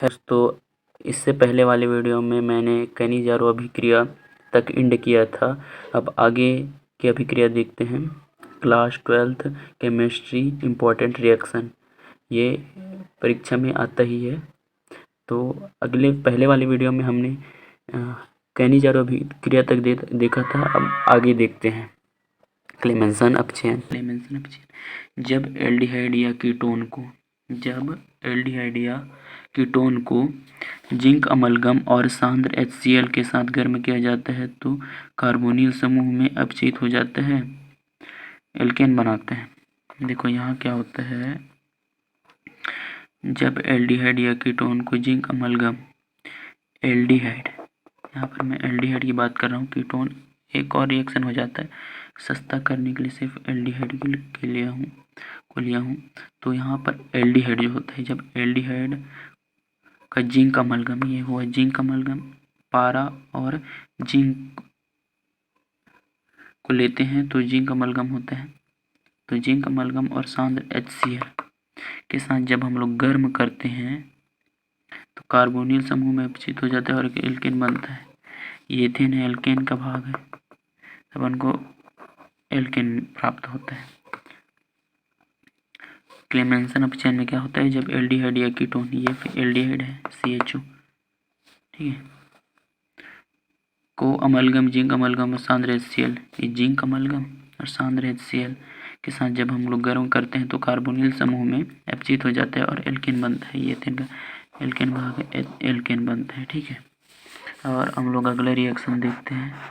तो इससे पहले वाले वीडियो में मैंने खनिजारो अभिक्रिया तक एंड किया था। अब आगे की अभिक्रिया देखते हैं। Class 12th chemistry important reaction, ये परीक्षा में आता ही है। तो पहले वाले वीडियो में हमने खनिजारो अभिक्रिया तक देखा था। अब आगे देखते हैं। क्लेमेंसन अपचयन। जब एल्डिहाइड या कीटोन को जिंक अमलगम और सांद्र HCl के साथ गर्म किया जाता है तो कार्बोनिल समूह में अपचयित हो जाता है, एल्केन बनाता है। देखो यहाँ क्या होता है, जब एल्डिहाइड या कीटोन को जिंक अमलगम, एल्डिहाइड, यहाँ पर मैं एल्डिहाइड की बात कर रहा हूँ, कीटोन एक और रिएक्शन हो जाता है। सस्ता करने के लिए सिर्फ एल्डिहाइड के लिया हूँ। तो यहाँ पर एल्डिहाइड जो होता है, जब एल्डिहाइड का जिंक अमलगम, ये हुआ जिंक अमलगम, पारा और जिंक को लेते हैं तो जिंक अमलगम होता है। तो जिंक अमलगम और सांद्र HCl के साथ जब हम लोग गर्म करते हैं तो कार्बोनिल समूह में अपचयित हो जाता है और एल्केन बनता है। ये एथेन एल्केन का भाग है, तब उनको एल्केन प्राप्त होता है। क्लेमेंसन अपचयन में क्या होता है, जब एल्डिहाइड या कीटोन, ये एल्डिहाइड है CHO, ठीक है, को अमलगम, जिंक अमलगम और सांद्र HCl, ये जिंक अमलगम और सांद्र HCl के साथ जब हम लोग गर्म करते हैं तो कार्बोनिल समूह में अपचयित हो जाता है और एल्केन बनता है। ये एथेन का एल्केन भाग है, एल्केन बनता है, ठीक है। और हम लोग अगला रिएक्शन देखते हैं,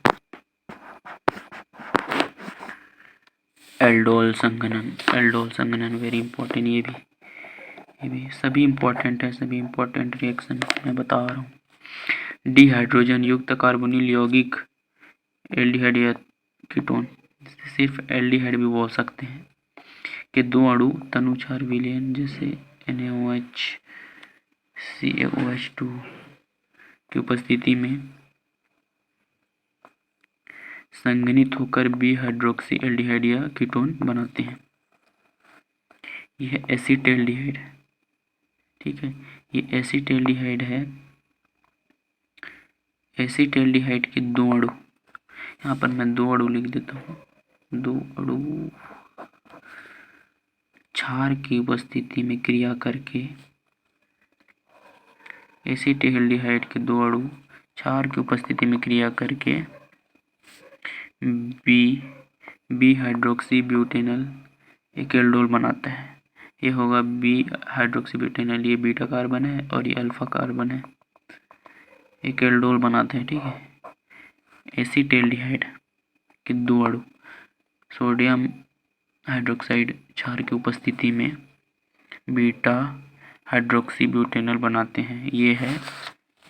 एल्डोल संघनन वेरी इंपॉर्टेंट। ये भी सभी इंपॉर्टेंट है, सभी इंपॉर्टेंट रिएक्शन मैं बता रहा हूँ। डिहाइड्रोजन युक्त कार्बोनिल यौगिक एल्डिहाइड या कीटोन, सिर्फ एल्डिहाइड भी बोल सकते हैं, के दो अणु तनुछार विलयन जैसे NaOH CaOH2 की उपस्थिति में संघनित होकर बी हाइड्रोक्सी एल्डिहाइड या कीटोन बनाते हैं। यह एसिटेल्डिहाइड, ठीक है, ये एसिटेल्डिहाइड है। एसिटेल्डिहाइड के दो अणु, यहाँ पर मैं दो अणु लिख देता हूँ, दो अणु क्षार की उपस्थिति में क्रिया करके, एसिटेल्डिहाइड के दो अणु क्षार की उपस्थिति में क्रिया करके बी हाइड्रोक्सी ब्यूटेनल एक एल्डोल बनाता है। ये होगा बी हाइड्रोक्सी ब्यूटेनल, ये बीटा कार्बन है और ये अल्फा कार्बन है, एक एल्डोल बनाते हैं, ठीक है। एसिटेल्डिहाइड के दो अणु सोडियम हाइड्रोक्साइड क्षार की उपस्थिति में बीटा हाइड्रोक्सी ब्यूटेनल बनाते हैं, ये है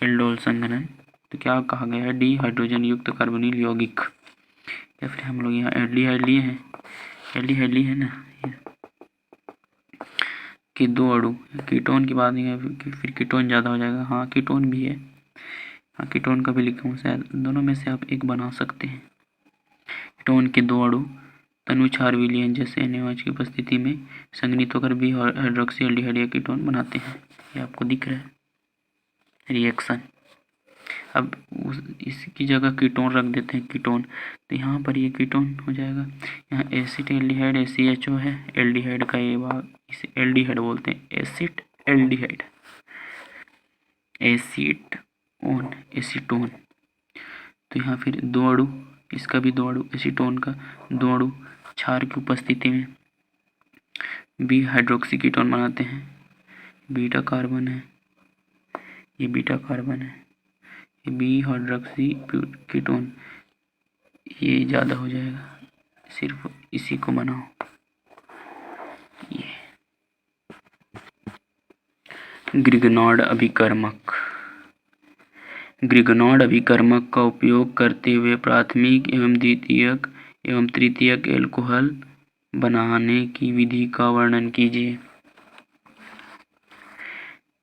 एल्डोल संघनन। तो क्या कहा गया है, डी हाइड्रोजन युक्त कार्बोनिल यौगिक, या फिर हम लोग यहाँ एल्डिहाइड लिए हैं, एल्डिहाइड लिए है ना, कि दो अणु, कीटोन की बात नहीं है, फिर कीटोन ज़्यादा हो जाएगा। हाँ कीटोन भी है, हाँ कीटोन का भी लिखा हूँ शायद, दोनों में से आप एक बना सकते हैं। कीटोन के दो अणु तनुछार विलयन जैसे NaOH की उपस्थिति में संघनित होकर बी हाइड्रोक्सी एल्डिहाइड या कीटोन बनाते हैं। ये आपको दिख रहा है रिएक्शन। अब इसकी जगह कीटोन रख देते हैं, कीटोन, तो यहाँ पर ये कीटोन हो जाएगा। यहाँ एसिटेल्डिहाइड CHO है, एल्डिहाइड का ये भाग, इसे एल्डिहाइड बोलते हैं, एसिटेल्डिहाइड, एसीटोन। तो यहाँ फिर दो अणु, इसका भी दो अणु, एसीटोन का दो अणु क्षार की उपस्थिति में बी हाइड्रोक्सी कीटोन बनाते हैं। बीटा कार्बन है, ये बीटा कार्बन है, ये बी हाइड्रोक्सी कीटोन, ये ज़्यादा हो जाएगा, सिर्फ इसी को बनाओ। ये ग्रिगनॉर्ड अभिकर्मक का उपयोग करते हुए प्राथमिक एवं द्वितीयक एवं तृतीयक एल्कोहल बनाने की विधि का वर्णन कीजिए।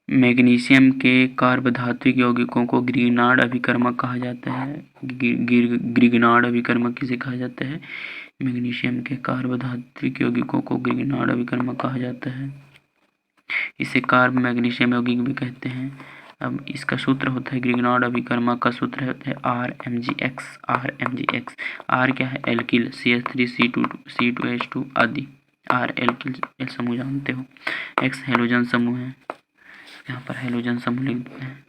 मैग्नीशियम के कार्बधात्विक यौगिकों को ग्रिगनॉर्ड अभिकर्मक कहा जाता है। ग्रिगनॉर्ड अभिकर्मक किसे कहा जाता है, मैग्नीशियम के कार्बधात्विक यौगिकों को ग्रिगनॉर्ड अभिकर्मक कहा जाता है। इसे कार्ब मैग्नीशियम यौगिक भी कहते हैं। अब इसका सूत्र होता है ग्रिग्नॉर्ड अभिकर्मक का सूत्र होता है RMgX। RMgX R क्या है? एल्किल CH3 C2H2 आदि। R एल्किल समूह जानते हो। X हेलोजन समूह है, यहाँ पर हेलोजन समूह लिख देते हैं,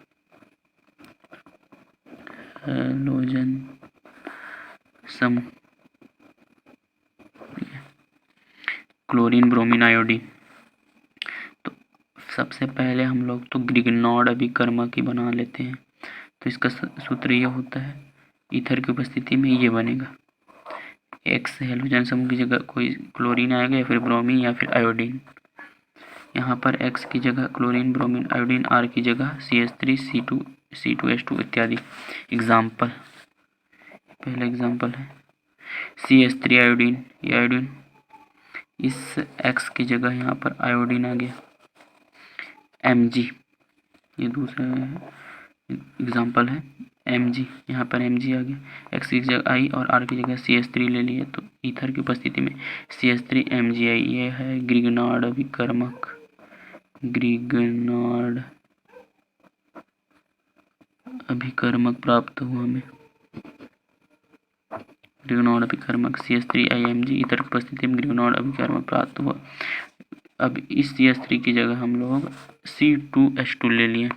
हेलोजन समूह। Chlorine bromine iodine. तो सबसे पहले हम लोग तो ग्रिग्नॉर्ड अभिकर्मक ही बना लेते हैं। तो इसका सूत्र ये होता है, ईथर की उपस्थिति में ये बनेगा, एक्स हेलोजन समूह की जगह कोई क्लोरीन आएगा या फिर ब्रोमीन या फिर आयोडीन। यहाँ पर एक्स की जगह क्लोरीन ब्रोमीन आयोडीन, आर की जगह CH3 C2H2 इत्यादि। एग्जाम्पल, पहला एग्जाम्पल है CH3 आयोडीन, ये आयोडीन, इस एक्स की जगह यहाँ पर आयोडीन आ गया, Mg, ये दूसरा एग्जाम्पल है Mg, यहाँ पर Mg आ गया, एक्स की जगह I और R की जगह CH3 ले लिए, तो ईथर की उपस्थिति में CH3 MgI, ये है ग्रिग्नॉर्ड अभिकर्मक। ग्रिग्नॉर्ड अभिकर्मक प्राप्त हुआ हमें, ग्रिग्नॉर्ड अभिकर्मक CH3IMG, ईथर की उपस्थिति में ग्रिग्नॉर्ड अभिकर्मक प्राप्त हुआ। अब इस CH3 की जगह हम लोग C2H2 ले लिए,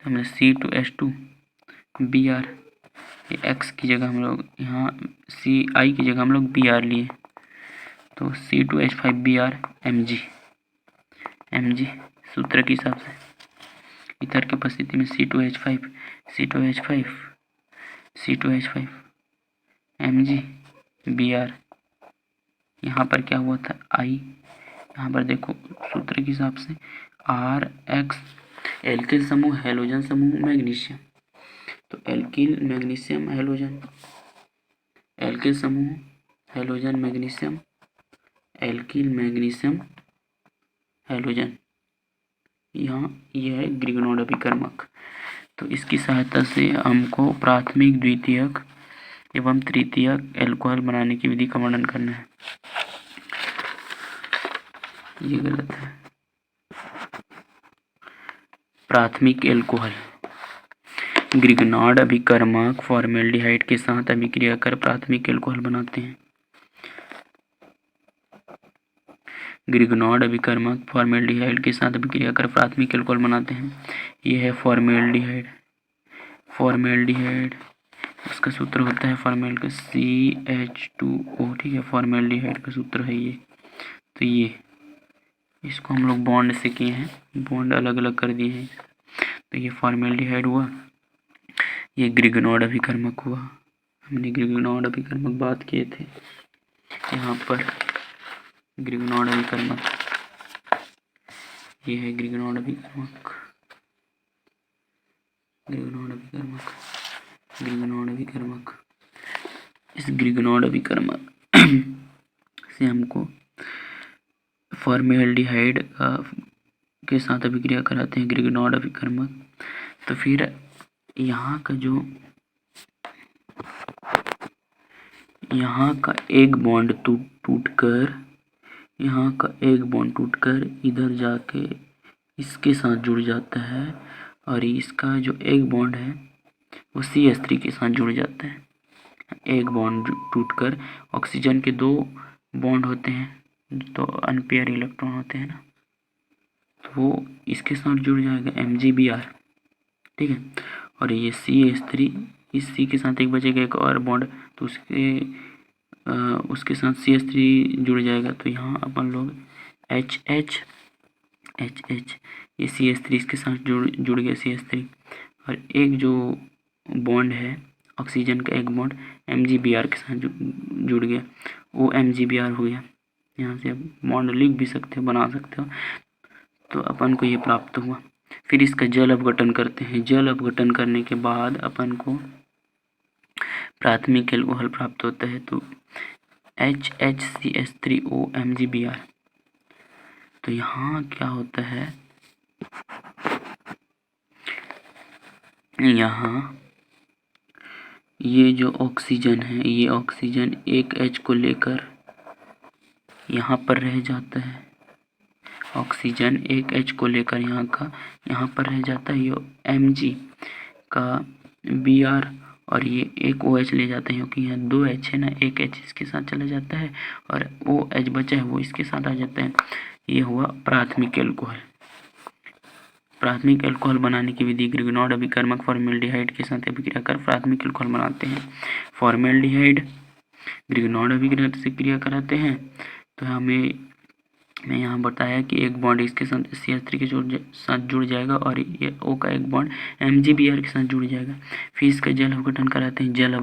हमने C2H2 Br, ये X की जगह हम लोग यहाँ CI की जगह हम लोग Br लिए, तो C2H5Br Mg सूत्र के हिसाब से ईथर की उपस्थिति में C2H5 Mg Br, यहाँ पर क्या हुआ था I, यहाँ पर देखो सूत्र के हिसाब से RX एल्किल समूह हेलोजन समूह मैग्नीशियम, तो एल्किल मैग्नीशियम हेलोजन, एल्किल समूह halogen magnesium, alkyl magnesium halogen, यहाँ यह है ग्रिग्नॉर्ड अभिकर्मक। तो इसकी सहायता से हमको प्राथमिक, द्वितीयक एवं तृतीयक एल्कोहल बनाने की विधि का वर्णन करना है। ये गलत है, प्राथमिक एल्कोहल, ग्रिग्नॉर्ड अभिकर्मक फॉर्मेल्डिहाइड के साथ अभिक्रिया कर प्राथमिक एल्कोहल बनाते हैं। ग्रिग्नॉर्ड अभिकर्मक फॉर्मेल्डिहाइड के साथ अभिक्रिया कर प्राथमिक एल्कोहल बनाते हैं। यह है फॉर्मेल्डिहाइड, उसका सूत्र होता है फॉर्मेल का CH2O, ठीक है, फॉर्मेल्डिहाइड का सूत्र है ये। तो ये इसको हम लोग बॉन्ड से किए हैं, बॉन्ड अलग अलग कर दिए हैं, तो ये फॉर्मेल्डिहाइड हुआ, ये ग्रिग्नॉर्ड अभिकर्मक हुआ। हमने ग्रिग्नॉर्ड अभिकर्मक बात किए थे, यहाँ पर ग्रिग्नॉर्ड अभिकर्मक, ये है ग्रिग्नॉर्ड अभिकर्मक, इस ग्रिग्नॉर्ड अभिकर्मक से हमको फॉर्मेल्डिहाइड के साथ अभिक्रिया कराते हैं ग्रिग्नॉर्ड अभिकर्मक। तो फिर यहाँ का एक बॉन्ड टूटकर, यहाँ का एक बॉन्ड टूटकर इधर जाके इसके साथ जुड़ जाता है, और इसका जो एक बॉन्ड है वो CH3 के साथ जुड़ जाता है। एक बॉन्ड टूटकर ऑक्सीजन के 2 बॉन्ड होते हैं, तो अनपेयर इलेक्ट्रॉन होते हैं ना, तो वो इसके साथ जुड़ जाएगा MgBr, ठीक है। और ये CH3, इस C के साथ एक बचेगा एक और बॉन्ड, तो उसके साथ CH3 जुड़ जाएगा, तो यहाँ अपन लोग HH, ये CH3 इसके साथ जुड़ गया CH3, और एक जो बॉन्ड है ऑक्सीजन का एक बॉन्ड MgBr के साथ जुड़ गया, वो MgBr हो गया। यहाँ से आप बॉन्ड लिख भी सकते हो, बना सकते हो। तो अपन को ये प्राप्त हुआ। फिर इसका जल अपघटन करते हैं, जल अपघटन करने के बाद अपन को प्राथमिक एल्कोहल प्राप्त होता है, तो HHCH3O MgBr। तो यहाँ क्या होता है, यहाँ ये जो ऑक्सीजन है, ये ऑक्सीजन एक H को लेकर यहाँ पर रह जाता है, ऑक्सीजन एक H को लेकर यहाँ पर रह जाता है, ये Mg का Br और ये एक OH ले जाते हैं क्योंकि यहाँ 2 H है ना, एक H इसके साथ चला जाता है और OH बचा है वो इसके साथ आ जाता है। ये हुआ प्राथमिक एल्कोहल। प्राथमिक अल्कोहल बनाने की विधि ग्रिगनॉर्ड अभिकर्मक फॉर्मेल्डिहाइड के साथ अभिक्रिया कर प्राथमिक अल्कोहल बनाते हैं। फॉर्मेल्डिहाइड ग्रिगनॉर्ड अभिक्रिया से क्रिया कराते हैं तो मैं यहाँ बताया कि एक बॉन्ड इसके साथ CH3 के साथ जुड़ जाएगा और ये O का एक बॉन्ड MgBr के साथ जुड़ जाएगा। फिर इसका जल अपघटन कराते हैं। जल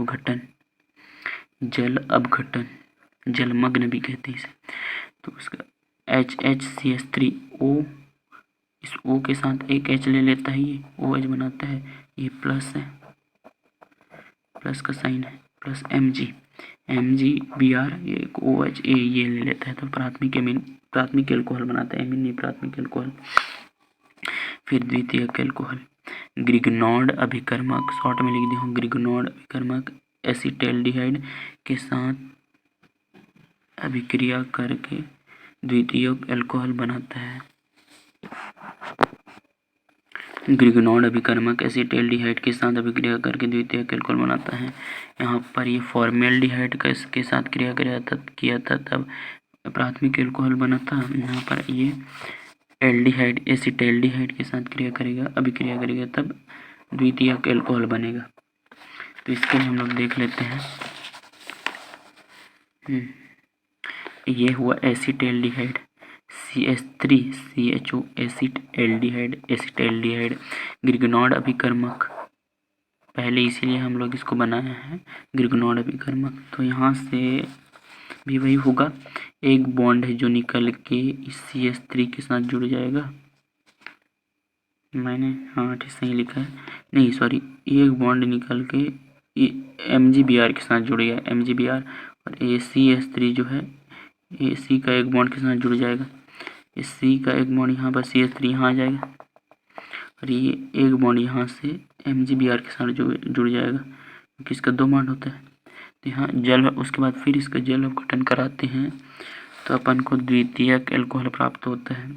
अपघटन जलमग्न भी कहते हैं इसे। तो उसका HCH3O, इस O के साथ एक H ले लेता है, ये OH बनाता है, ये प्लस है, प्लस का साइन है, प्लस MgBr ये एक OH ये ले लेता है तो प्राथमिक एल्कोहल बनाता है। एमीन नहीं, प्राथमिक एल्कोहल। फिर द्वितीयक एल्कोहल ग्रिगनॉर्ड अभिकर्मक, शॉर्ट में लिख दिया, ग्रिगनॉर्ड अभिकर्मक एसिटाल्डिहाइड के साथ अभिक्रिया करके द्वितीयक एल्कोहल बनाता है। ग्रिगनॉर्ड अभिकर्मक एसिटाल्डिहाइड के साथ अभिक्रिया करके द्वितीयक एल्कोहल बनाता है। यहाँ पर ये फॉर्मेल्डिहाइड का इसके साथ क्रिया किया था तब प्राथमिक एल्कोहल बना था। यहाँ पर ये एल्डिहाइड एसिटाल्डिहाइड के साथ अभिक्रिया करेगा तब द्वितीयक एल्कोहल बनेगा। तो इसके लिए हम लोग देख लेते हैं। ये हुआ एसिटाल्डिहाइड CH3CHO एसिटाल्डिहाइड ग्रिगनॉर्ड अभिकर्मक, पहले इसीलिए हम लोग इसको बनाया है ग्रिगनॉर्ड अभिकर्मक। तो यहाँ से भी वही होगा, एक बॉन्ड है जो निकल के इस CH3 के साथ जुड़ जाएगा। मैंने ठीक सही लिखा है, नहीं सॉरी, एक बॉन्ड निकल के MgBr के साथ जुड़ गया, MgBr, और ये CH3 जो है ये C का एक बॉन्ड के साथ जुड़ जाएगा। इस C का एक बॉन्ड यहाँ पर CH3 यहाँ आ जाएगा और ये एक बॉन्ड यहाँ से MgBr के साथ जुड़ जाएगा क्योंकि इसका 2 बॉन्ड होता है। तो यहाँ जल, उसके बाद फिर इसका जल अपघटन कराते हैं तो अपन को द्वितीयक एल्कोहल प्राप्त होता है।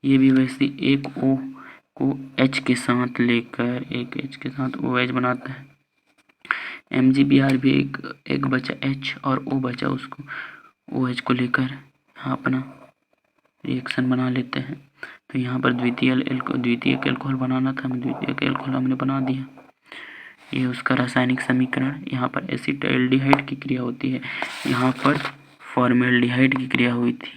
ये भी वैसे एक O को H के साथ लेकर एक H के साथ OH बनाता है। MgBr भी एक बचा H और O बचा, उसको OH को लेकर यहाँ अपना रिएक्शन बना लेते हैं। तो यहाँ पर द्वितीयक एल्कोहल बनाना था, द्वितीयक एल्कोहल हमने बना दिया। ये उसका रासायनिक समीकरण। यहाँ पर एसिटाल्डिहाइड की क्रिया होती है, यहाँ पर फॉर्मेल्डिहाइड की क्रिया हुई थी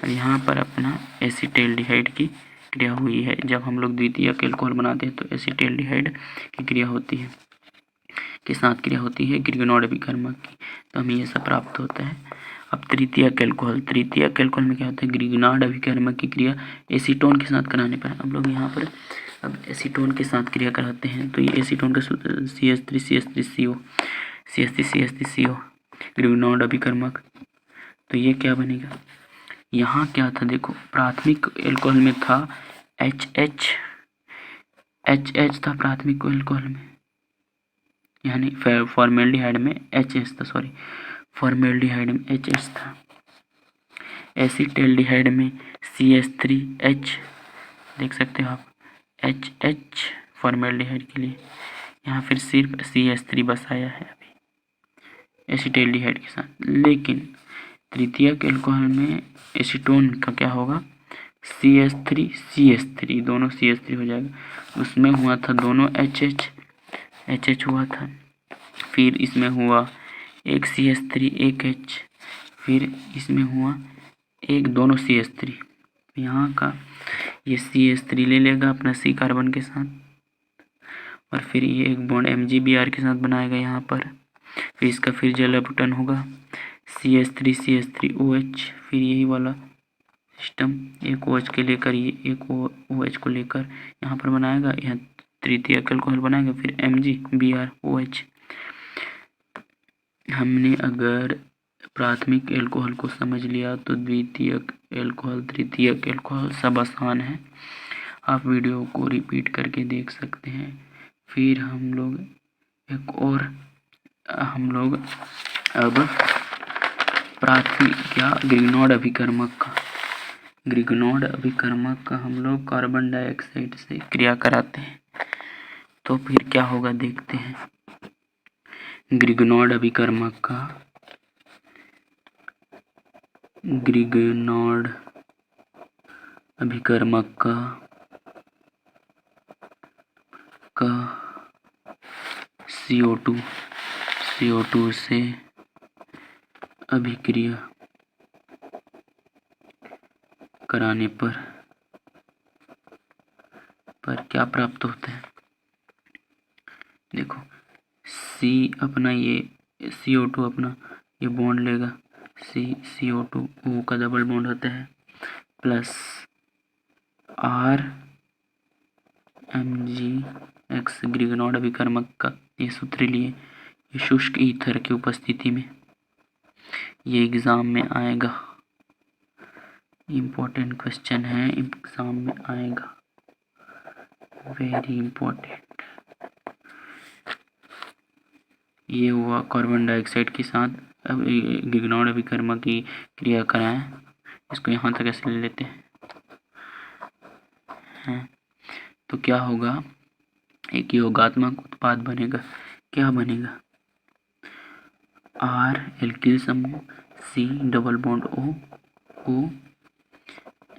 और यहाँ पर अपना एसिटाल्डिहाइड की क्रिया हुई है। जब हम लोग द्वितीयक एल्कोहल बनाते हैं तो एसिटाल्डिहाइड की क्रिया होती है, के साथ क्रिया होती है ग्रिगनॉर्ड अभिकर्मक की, तो हमें ये सब प्राप्त होता है। अब तृतीयक एल्कोहल में क्या होता है, ग्रिगनॉर्ड अभिकर्मक की क्रिया एसीटोन के साथ कराने पर हम लोग यहाँ पर अब एसीटोन के साथ क्रिया कराते हैं। तो ये एसीटोन का CH3CH3CO ग्रिगनॉर्ड अभिकर्मक, तो ये क्या बनेगा, यहाँ क्या था देखो, प्राथमिक एल्कोहल में था HH था प्राथमिक एल्कोहल में, यानी फॉर्मेल्डिहाइड में HS था, सॉरी फॉर्मेल्डिहाइड में HS था। एसिटाल्डिहाइड में CH3H देख सकते हो आप, HH फॉर्मेल्डिहाइड के लिए, यहाँ फिर सिर्फ CH3 बसाया है अभी एसिटाल्डिहाइड के साथ। लेकिन तृतीयक एल्कोहल में एसीटोन का क्या होगा, CH3 दोनों CH3 हो जाएगा। उसमें हुआ था दोनों HH हुआ था, फिर इसमें हुआ एक CH3 एक H, फिर इसमें हुआ एक दोनों CH3। यहाँ का ये CH3 ले लेगा अपना C कार्बन के साथ और फिर ये एक बॉन्ड MgBr के साथ बनाएगा यहाँ पर। फिर इसका फिर जल अपघटन होगा CH3OH, फिर यही वाला सिस्टम एक OH के लेकर ये एक OH को लेकर यहाँ पर बनाएगा, यहाँ तृतीयक एल्कोहल बनाएगा, फिर MgBrOH। हमने अगर प्राथमिक एल्कोहल को समझ लिया तो द्वितीयक एल्कोहल तृतीयक एल्कोहल सब आसान है। आप वीडियो को रिपीट करके देख सकते हैं। फिर हम लोग अब प्राथमिक ग्रिगनॉर्ड अभिकर्मक का ग्रिगनॉर्ड अभिकर्मक का हम लोग कार्बन डाइऑक्साइड से क्रिया कराते हैं, तो फिर क्या होगा देखते हैं। ग्रिगनॉर्ड अभिकर्मक का CO2 से अभिक्रिया कराने पर क्या प्राप्त होता है। देखो C अपना ये CO2 अपना ये बॉन्ड लेगा, CO2 O का डबल बॉन्ड होता है, प्लस RMgX ग्रिगनॉर्ड अभिकर्मक का ये सूत्र लिए, ये शुष्क ईथर की उपस्थिति में, ये एग्जाम में आएगा, इम्पोर्टेंट क्वेश्चन है, एग्जाम में आएगा, वेरी इम्पोर्टेंट। ये हुआ कार्बन डाइऑक्साइड के साथ अब ग्रिगनॉर्ड अभिकर्मक की क्रिया कराएं, इसको यहाँ तक ऐसे ले लेते हैं। तो क्या होगा, एक योगात्मक उत्पाद बनेगा, क्या बनेगा, R एल्किल समूह, C double bond O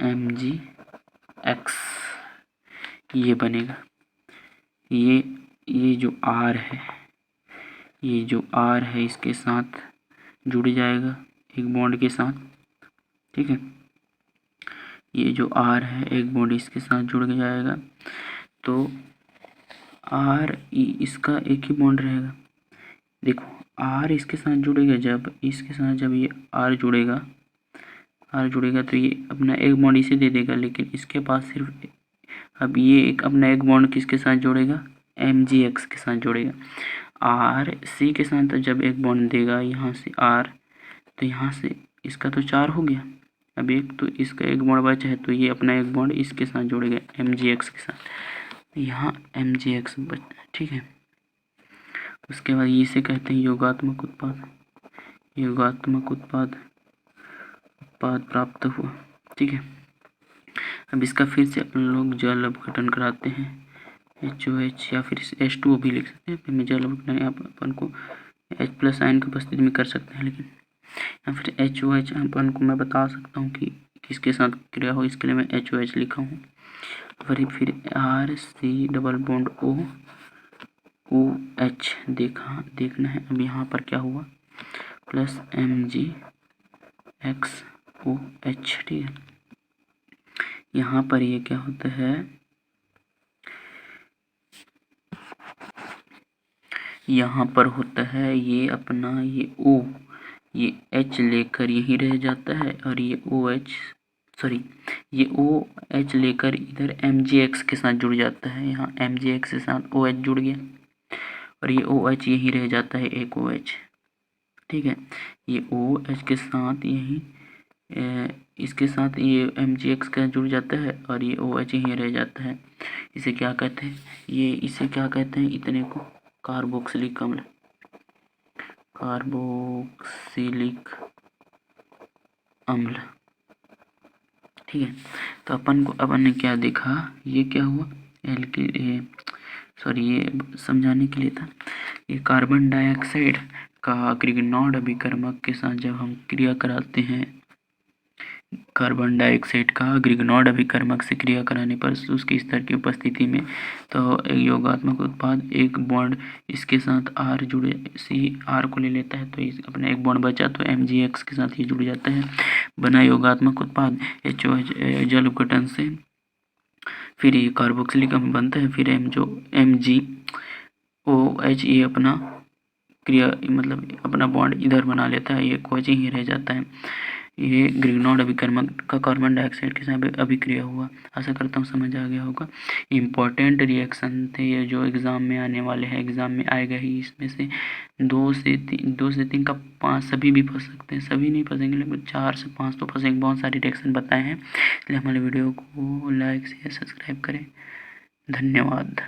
MgX, ये बनेगा। ये जो R है, ये जो R है इसके साथ जुड़ जाएगा एक बॉन्ड के साथ, ठीक है। ये जो R है एक बॉन्ड इसके साथ जुड़ जाएगा, तो R इसका एक ही बॉन्ड रहेगा। देखो R इसके साथ जुड़ेगा, जब इसके साथ जब ये R जुड़ेगा तो ये अपना एक बॉन्ड इसे दे देगा, लेकिन इसके पास सिर्फ अब ये एक अपना एक बॉन्ड किसके साथ जोड़ेगा, MgX के साथ जोड़ेगा। R C के साथ जब एक बॉन्ड देगा यहाँ से R, तो यहाँ से इसका तो 4 हो गया, अब एक तो इसका एक बॉन्ड बचा है, तो ये अपना एक बॉन्ड इसके साथ जोड़ेगा MgX के साथ, यहाँ MgX बचा, ठीक है। उसके बाद इसे कहते हैं योगात्मक उत्पाद प्राप्त हुआ, ठीक है। अब इसका फिर से अपन लोग जल अपघटन कराते हैं, HOH या फिर H2O भी लिख सकते हैं, फिर में जल अपघटन अपन को H+ आयन की उपस्थिति में कर सकते हैं, लेकिन या फिर HOH अपन को मैं बता सकता हूँ कि किसके साथ क्रिया हो, इसके लिए मैं HOH लिखा हूँ। फिर RC डबल बॉन्ड OH देखना है। अब यहाँ पर क्या हुआ, प्लस MgXOH, ठीक है। यहाँ पर ये क्या होता है, यहाँ पर होता है ये अपना ये O, ये H लेकर यहीं रह जाता है, और ये ये OH लेकर इधर MgX के साथ जुड़ जाता है, यहाँ MgX के साथ OH जुड़ गया, और ये OH यहीं रह जाता है, एक OH, ठीक है। ये OH के साथ यहीं इसके साथ ये MgX का जुड़ जाता है, और ये OH यहीं रह जाता है। इसे क्या कहते हैं, इसे क्या कहते हैं, इतने को कार्बोक्सिलिक अम्ल, ठीक है। तो अपन ने क्या देखा, ये क्या हुआ, ये समझाने के लिए था, ये कार्बन डाइऑक्साइड का ग्रिगनॉर्ड अभिकर्मक के साथ जब हम क्रिया कराते हैं, कार्बन डाइऑक्साइड का ग्रिगनॉर्ड अभिकर्मक से क्रिया कराने पर शुष्क स्तर की उपस्थिति में, तो योगात्मक उत्पाद एक बॉन्ड इसके साथ R जुड़े, R को ले लेता है, तो इस अपना एक बॉन्ड बचा तो MgX के साथ ये जुड़ जाता है, बना योगात्मक उत्पाद HOH जल अपघटन से, फिर ये कार्बोक्सिलिक अम्ल बनता है, फिर MgOH ये अपना क्रिया मतलब अपना बॉन्ड इधर बना लेता है, ये OH ही रह जाता है। ये ग्रिगनॉर्ड अभिकर्मक का कार्बन डाइऑक्साइड के साथ अभिक्रिया हुआ। आशा करता हूँ समझ आ गया होगा। इम्पॉर्टेंट रिएक्शन थे ये जो एग्ज़ाम में आने वाले हैं, एग्ज़ाम में आएगा ही, इसमें से 2 से 3 का 5 सभी भी फंस सकते हैं, सभी नहीं फंसेंगे लेकिन 4 से 5 तो फंसेंगे। बहुत सारे रिएक्शन बताए हैं, इसलिए हमारे वीडियो को लाइक शेयर सब्सक्राइब करें। धन्यवाद।